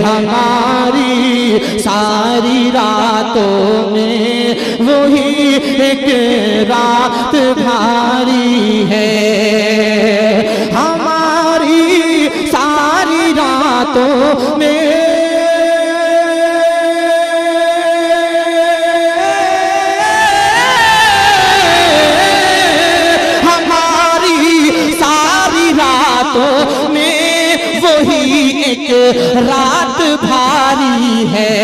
ہماری ساری راتوں میں وہی ایک رات بھاری ہے، ہماری ساری راتوں میں ایک رات بھاری ہے،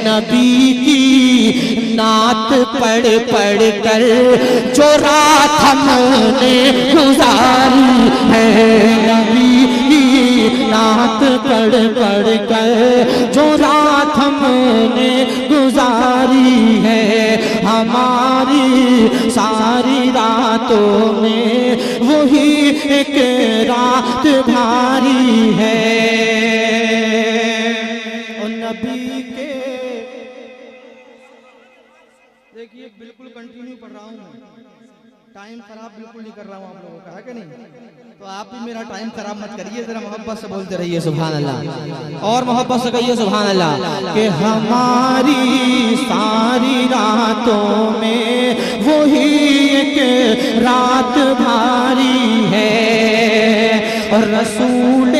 نبی کی نعت پڑھ پڑھ کر جو رات ہم نے گزاری ہے، نبی کی نعت پڑھ پڑھ کر جو رات ہم نے گزاری ہے، ہماری ساری راتوں میں وہی ایک رات بھاری ہے۔ اور نبی کے دیکھیے بالکل کنٹینیو پڑھ رہا ہوں، ٹائم خراب بالکل نہیں کر رہا ہوں آپ لوگوں کا، ہے کہ نہیں؟ تو آپ بھی میرا ٹائم خراب مت کریے، ذرا محبت سے بولتے رہیے سبحان اللہ، اور محبت سے کہیے سبحان اللہ، کہ ہماری ساری راتوں میں وہی ایک رات بھاری ہے، اور رسول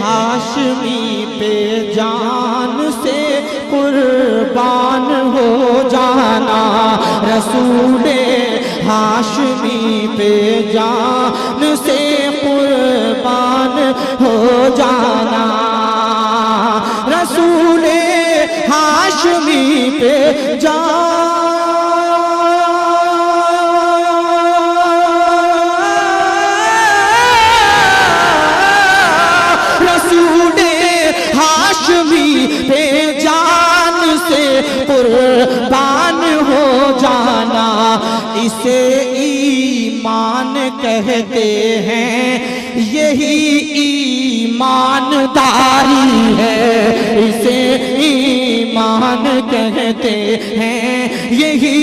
ہاشمی پہ جان سے قربان ہو جانا، رسول ہاشمی پہ جان سے قربان ہو جانا، رسول ہاشمی پہ جان پہ جان سے قربان ہو جانا، اسے ایمان کہتے ہیں، یہی ایمانداری ہے، اسے ایمان کہتے ہیں، یہی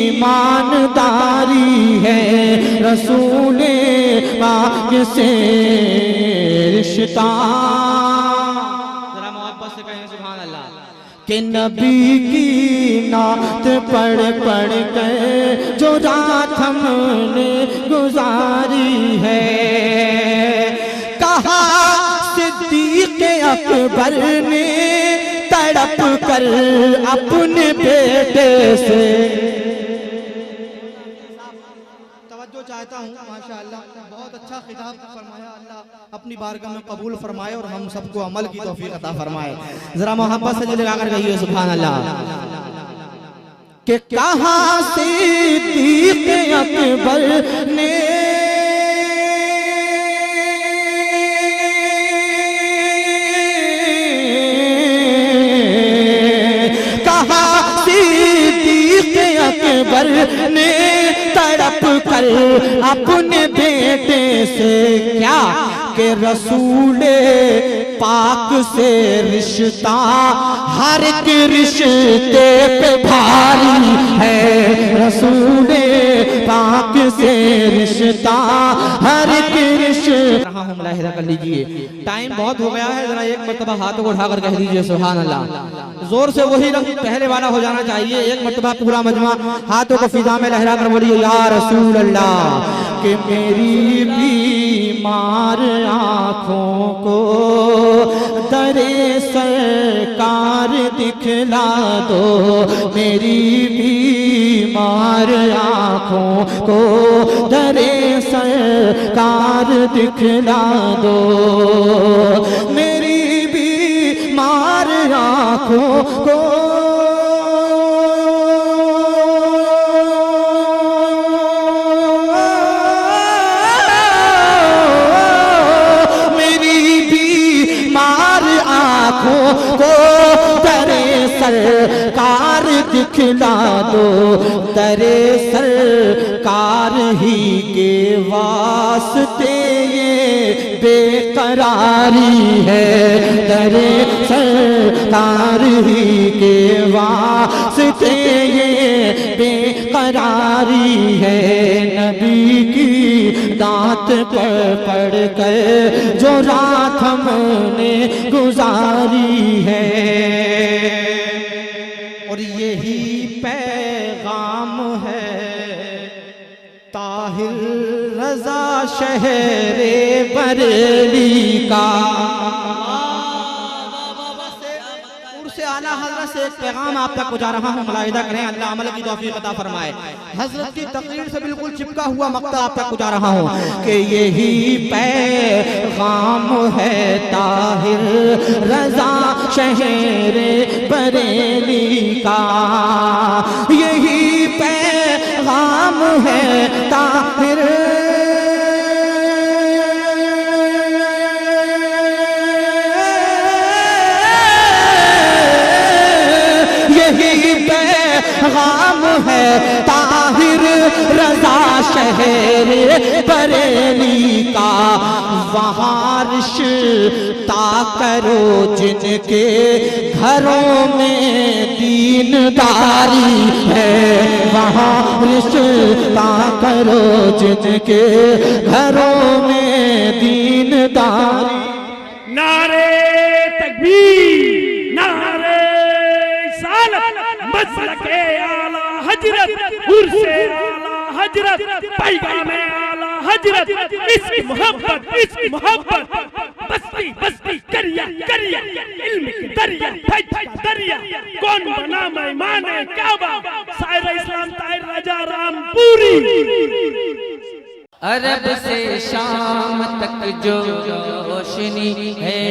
ایمانداری ہے، رسول پاک سے رشتہ کہ نبی کی نعت پڑھ پڑھ کر جو رات ہم نے گزاری ہے، کہا صدیق اکبر نے تڑپ کر اپنے بیٹے سے، توجہ چاہتا ہوں، ماشاءاللہ بہت اچھا خطاب فرمایا، اللہ اپنی بارگاہ میں قبول فرمائے اور ہم سب کو عمل کی توفیق عطا فرمائے، ذرا محبت سے لگا کر کہیے سبحان اللہ، کہ کہاں صدیق اکبر نے اکبر نے تڑپ کر اپنے بیٹے سے کیا کہ رسول پاک سے رشتہ ہر ایک رشتے پہ بھاری ہے، رسول پاک سے رشتہ ہر ایک رشتہ، ملاحظہ کر لیجئے ٹائم بہت ہو گیا ہے، ذرا ایک مرتبہ ہاتھوں کو اٹھا کر کہہ دیجئے سبحان اللہ، زور سے وہی رنگ پہلے والا ہو جانا چاہیے، ایک مرتبہ پورا مجمع ہاتھوں کو فضا میں لہرا کر بولیے یا رسول اللہ، کہ میری بیمار آنکھوں کو در سرکار دکھلا دو، میری بیمار آنکھوں کو در سرکار دکھلا دو، میری بیمار آنکھوں کو سرکار دکھلا دو، تیرے سرکار ہی کے واسطے یہ بے قراری ہے، تیرے سرکار ہی کے واسطے یہ بے قراری ہے، نبی کی دعوت مات پر پڑھ کر جو رات ہم نے گزاری ہے، اور یہی پیغام ہے طاہر رضا شہر بریلی کا۔ اعلیٰ حضرت سے ایک پیغام آپ تک پہنچا رہا ہوں، ملاحظہ کریں، اللہ عمل کی توفیق عطا فرمائے۔ حضرت کی تقریر سے بالکل چپکا ہوا مقطع آپ تک پہنچا رہا ہوں کہ یہی پیغام ہے طاہر رضا شہر بریلی کا، یہی پیغام ہے طاہر پیغام ہے طاہر رضا شہر بریلی کا، وہاں رشتہ کرو جن کے گھروں میں دینداری ہے، وہاں رشتہ کرو جن کے گھروں میں دینداری۔ نعرے تکبیر، نعرے مسلک اعلیٰ حضرت، عرص اعلیٰ حضرت، پیغام اعلیٰ حضرت، عشق محبت، عشق محبت، بستی بستی کریا کریا، علم کی دریا پھٹ دریا، کون بنا مہمان کعبہ، سائر اسلام طاہر رضا رام پوری۔ عرب سے شام تک جو روشنی ہے،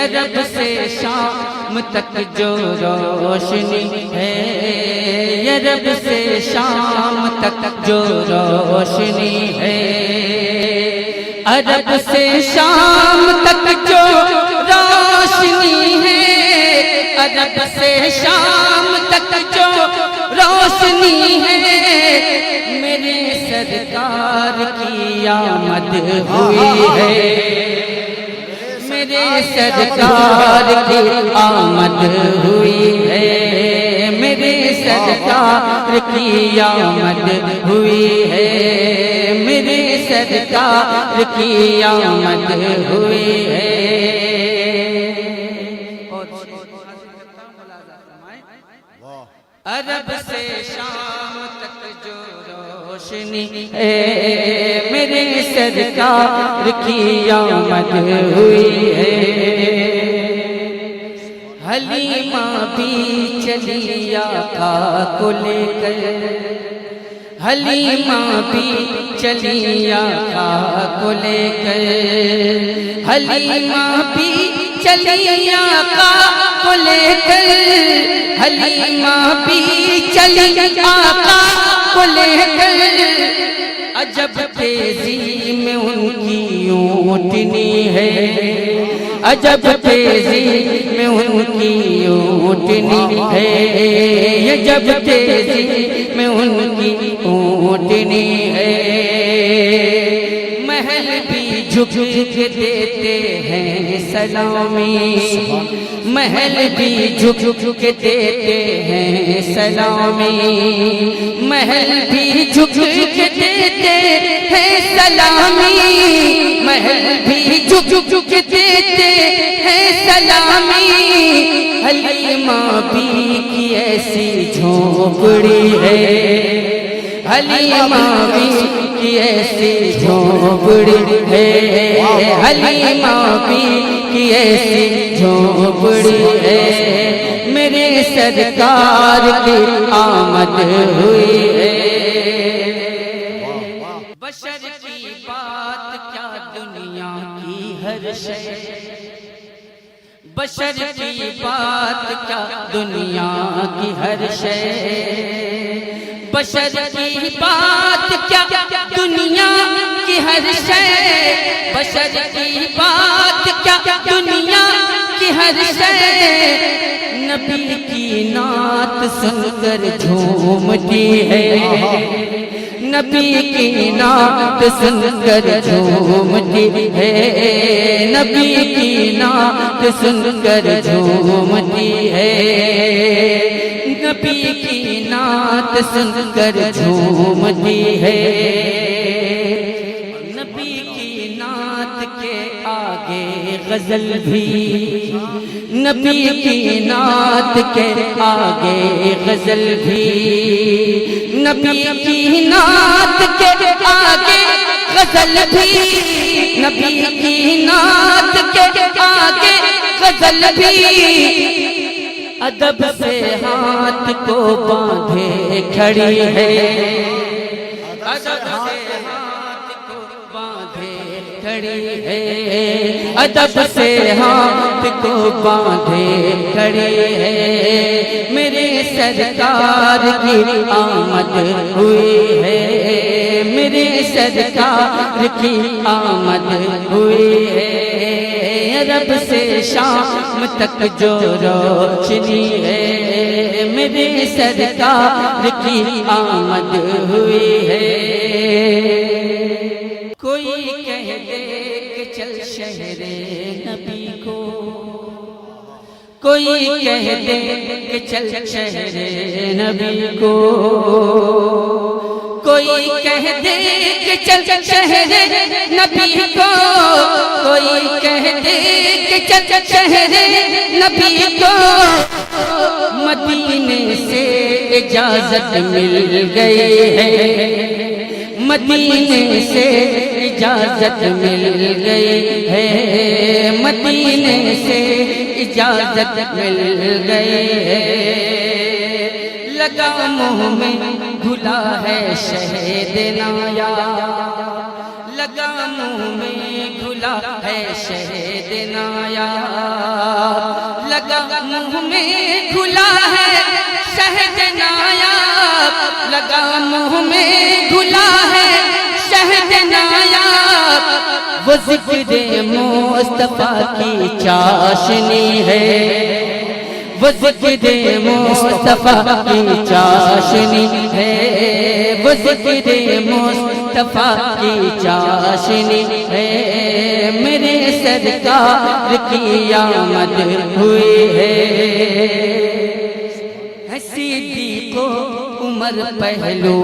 عرب سے شام تک جو روشنی ہے، عرب سے شام تک جو روشنی ہے، عرب سے شام تک جو روشنی ہے، عرب سے شام تک جو روشنی ہے، میرے سرکار کی آمد ہوئی ہے، میرے سرکار کی آمد ہوئی ہے، میرے سرکار کی آمد ہوئی ہے، میرے سرکار کی آمد ہوئی ہے۔ عرب سے شام تک جو روشنی ہے، میرے سرکار کی آمد ہوئی ہے، حلیمہ بھی چلی آقا کو لے کر، حلیمہ بھی چلی آقا کو لے کر، حلیمہ بھی چلی آقا کو لے کر، حلیمہ بھی چلی آقا کو لے کر، عجب تیزی میں ان کی اونٹنی ہے، عجب تیزی میں ان کی اونٹنی ہے، عجب تیزی میں ان کی اونٹنی ہے، محل بھی جھک کے دیتے ہیں سلامی، محل بھی جھک کے دیتے ہیں سلامی، محل بھی جھک کے دیتے ہیں سلامی، محل بھی جھک کے دیتے ہیں سلامی، حلیمہ بھی کی ایسی جھونپڑی ہے، حلیمہ بھی کی ایسی جھونپڑی ہے، حلیمہ بھی کی ایسی جھونپڑی ہے، میرے سرکار کی آمد ہوئی ہے۔ بشر کی بات کیا دنیا کی ہر شے، بشر کی بات کیا دنیا کی ہر شے، بشر کی بات کیا دنیا کی ہر شے، بشر کی بات کیا دنیا کی ہر شے، نبی کی نعت سن کر جھومتی ہے، نبی کی نعت سن کر جھومتی ہے، نبی کی نعت سن کر جھومتی ہے، نبی کی نعت سن کر جھومتی ہے، آگے غزل بھی، نبی کی نعت کے آگے غزل بھی، نبی کی نعت کے آگے غزل بھی، نبی کی نعت کے آگے غزل بھی، ادب سے ہاتھ کو باندھے کھڑی ہے، ادب سے ہاتھ کو باندھے کھڑی ہے، ادب سے ہاتھ کو باندھے کھڑی ہے، میرے سرکار کی آمد ہوئی ہے، میرے سرکار کی آمد ہوئی ہے، عرب سے شام تک جو روشنی ہے، میرے سرکار کی آمد ہوئی ہے، کوئی کہہ دے کہ چل شہر نبی کو، کوئی کہہ دے کہ چل شہر نبی کو، کوئی کہہ دے کہ چل شہر نبی کو، کوئی کہہ دے کہ چل شہر نبی کو، مدینے سے اجازت مل گئی ہے، مدینے سے اجازت مل گئی ہے، مدینے سے اجازت مل گئی ہے، لگا منہ میں گھلا ہے شہد نایا، لگا منہ میں گھلا ہے شہد نایا، لگا منہ میں گھلا ہے شہد نایا، لگا منہ میں گھلا ہے شہد نایا، وہ ذکر مصطفیٰ کی چاشنی ہے، وہ ذکر مصطفیٰ کی چاشنی ہے، وہ ذکر مصطفیٰ کی چاشنی ہے، میرے سرکار کی آمد ہوئی ہے، صدیق و عمر پہلو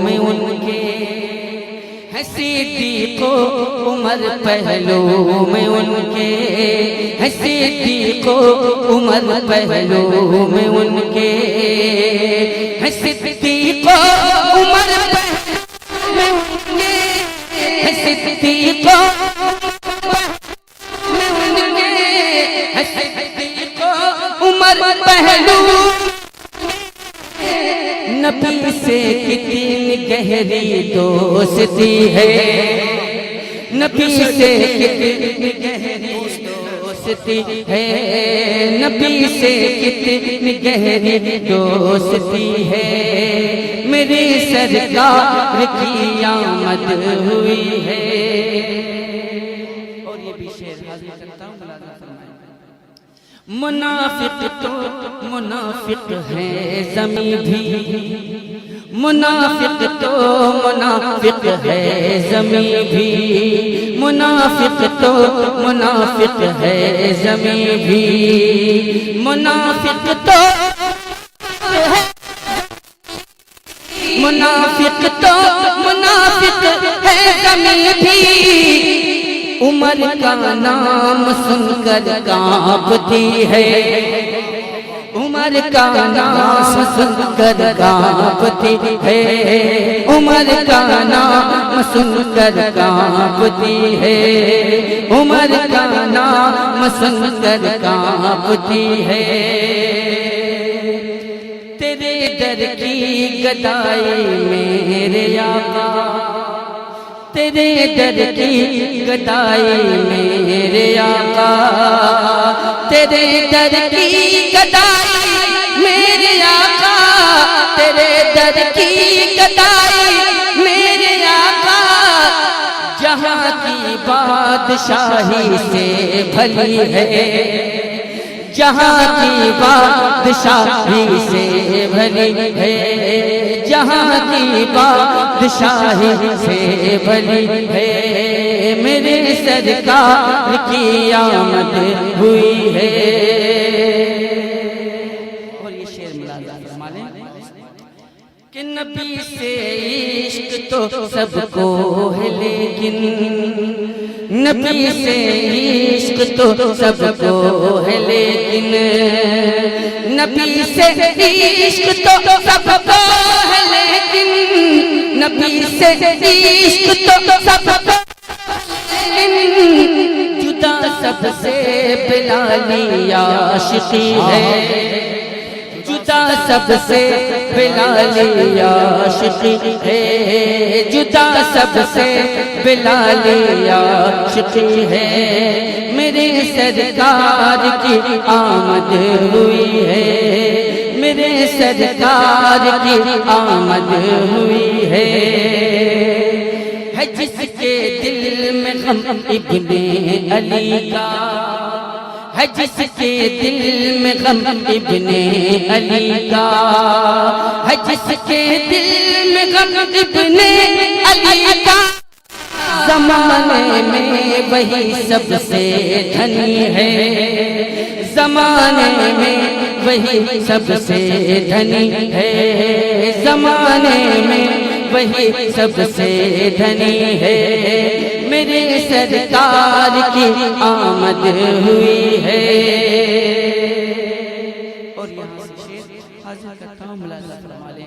میں ان کے، صدیق و عمر پہلو میں ان کے، صدیق و عمر پہلو میں ان کے، صدیق و عمر پہلو میں ان کے، صدیق و میں ان کے، صدیق و عمر پہلو، نبی سے کتنی گہری دوستی ہے، نبی سے کتنی گہری دوستی ہے، نبی سے کتنی گہری دوستی ہے، میرے سرکار کی آمد ہوئی ہے، اور یہ بھی شعر حاضر کرتا ہوں، منافق تو منافق ہے زمین بھی، منافق تو منافق ہے زمین بھی، منافق تو منافق ہے زمین بھی، منافق تو منافق تو منافق ہے زمین بھی، عمر کا نام سن کر کانپتی ہے، عمر کا نام سن کر کانپتی ہے، عمر کا نام سن کر کانپتی ہے، عمر کا نام سن کر کانپتی ہے، تیرے در کی گدائی میرے آقا، تیرے در کی گدائی میرے آقا، تیرے در کی گدائی میرے آقا، تیرے در کی گدائی میرے آقا، جہاں کی بادشاہی سے بھلی ہے، جہاں کی بادشاہی سے بھلی ہے، جہاں کی بادشاہی سے بھلی ہے، میرے سرکار کی آمد ہوئی ہے، اور یہ شعر ملاحظہ فرما لیں کہ نبی سے عشق تو سب کو ہے لیکن نبی سے عشق تو سب کو ہے لیکن نبی سے عشق تو سب کو ہے لیکن نبی سے عشق تو سب کو ہے لیکن جدا سب سے بلالی عاشقی ہے جدا سب سے بلالی عاشقی ہے جدا سب سے بلالی عاشقی ہے میرے سرکار کی آمد ہوئی ہے میرے سرکار کی آمد ہوئی ہے جس کے دل میں غم ابن علی کا ہے جس کے دل میں غم ابن علی کا ہے جس کے دل میں غم ابن علی کا زمانے میں وہی سب سے دھنی ہے زمانے میں وہی سب سے دھنی ہے زمانے میں وہی سب سے دھنی ہے میرے سرکار کی آمد ہوئی ہے اور یہاں سے شیر حاضر کرتا ہوں ملازم فرمالے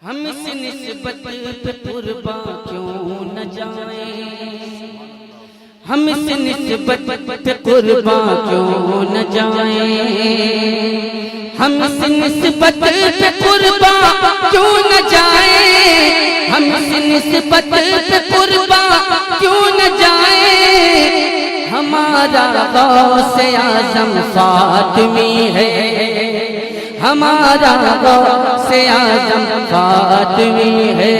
ہم اس نسبت پہ قرباں کیوں نہ جائیں ہم اس نسبت پہ قرباں کیوں نہ جائیں ہم اس نسبت پہ قرباں کیوں نہ جائیں ہم اس نسبت پہ قرباں کیوں نہ جائیں ہمارا غوث اعظم فاطمی ہے ہمارا غوث اعظم فاطمی ہے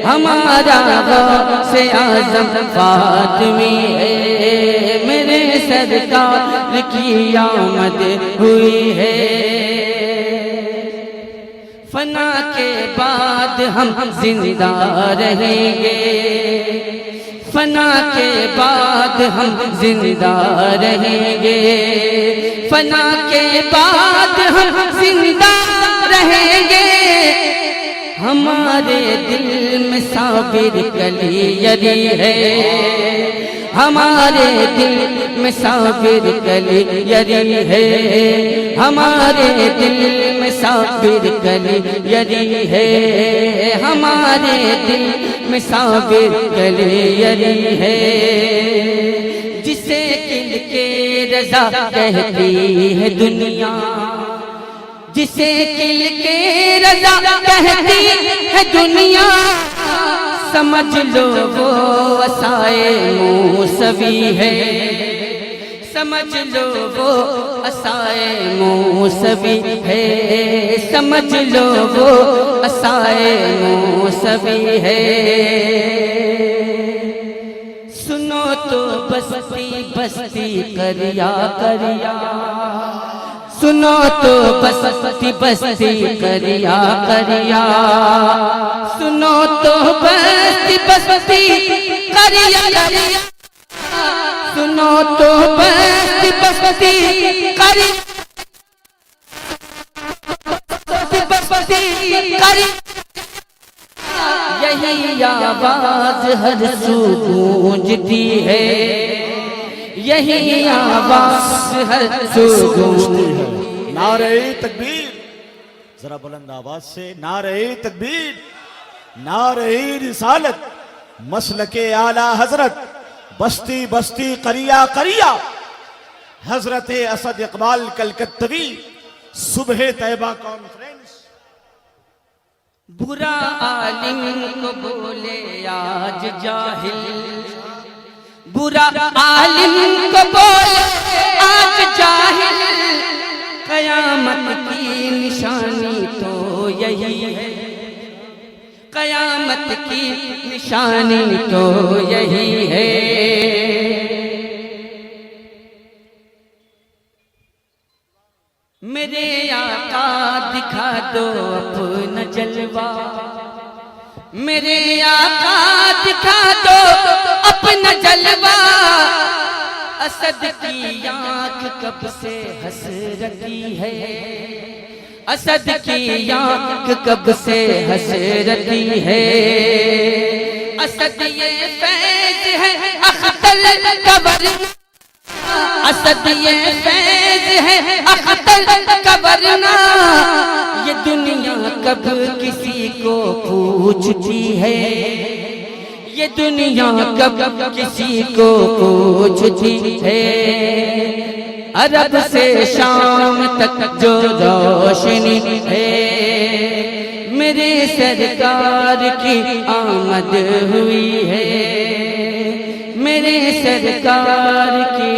ہمارا غوث اعظم فاطمی ہے میرے سرکار کی آمد ہوئی ہے فنا کے بعد ہم زندہ رہیں گے فنا کے بعد ہم زندہ رہیں گے فنا کے بعد ہم زندہ رہیں گے ہمارے دل میں صابر کلیری ہے ہمارے دل میں صابر کلیری ہے ہمارے دل میں صابر کلیری ہے ہمارے دل میں صابر کلیری ہے جسے دل کے رضا کہتی ہے دنیا جسے دل کے رضا کہتی ہے دنیا سمجھ لو وہ عصائے موسوی ہے سمجھ لو وہ عصائے موسوی ہے سمجھ لو وہ عصائے موسوی ہے سنو تو بستی بستی کریا کریا سنو تو بستی بستی کریا کریا سنو تو بستی بستی کریا کریا سنو تو بستی بستی کریا بستی کریا یہی آواز ہر سو گونجتی ہے یہی آواز ہر سو گونجتی ہے نعرہ تکبیر ذرا بلند آواز سے نعرہ تکبیر نعرہ رسالت مسلک اعلی حضرت بستی بستی قریہ قریہ حضرت اسد اقبال کلکتوی صبح طیبہ کانفرنس برا عالم کو بولے آج جاہل برا عالم کو بولے آج جاہل قیامت کی نشانی تو یہی ہے قیامت کی نشانی تو یہی ہے میرے آقا دکھا دو اپنا جلوہ میرے آقا دکھا دو اپنا جلوہ اسد کی آنکھ کب سے حسرتی ہے اسد کی آنکھ کب سے حسرتی ہے اسد یہ فیض ہے اختر کا ورنہ، اسد یہ فیض ہے اختر کا ورنہ، یہ دنیا کب کسی کو پوچھتی ہے، یہ دنیا کب کسی کو پوچھتی ہے، عرب سے شام تک جو روشنی ہے، میرے سرکار کی آمد ہوئی ہے، میرے سرکار کی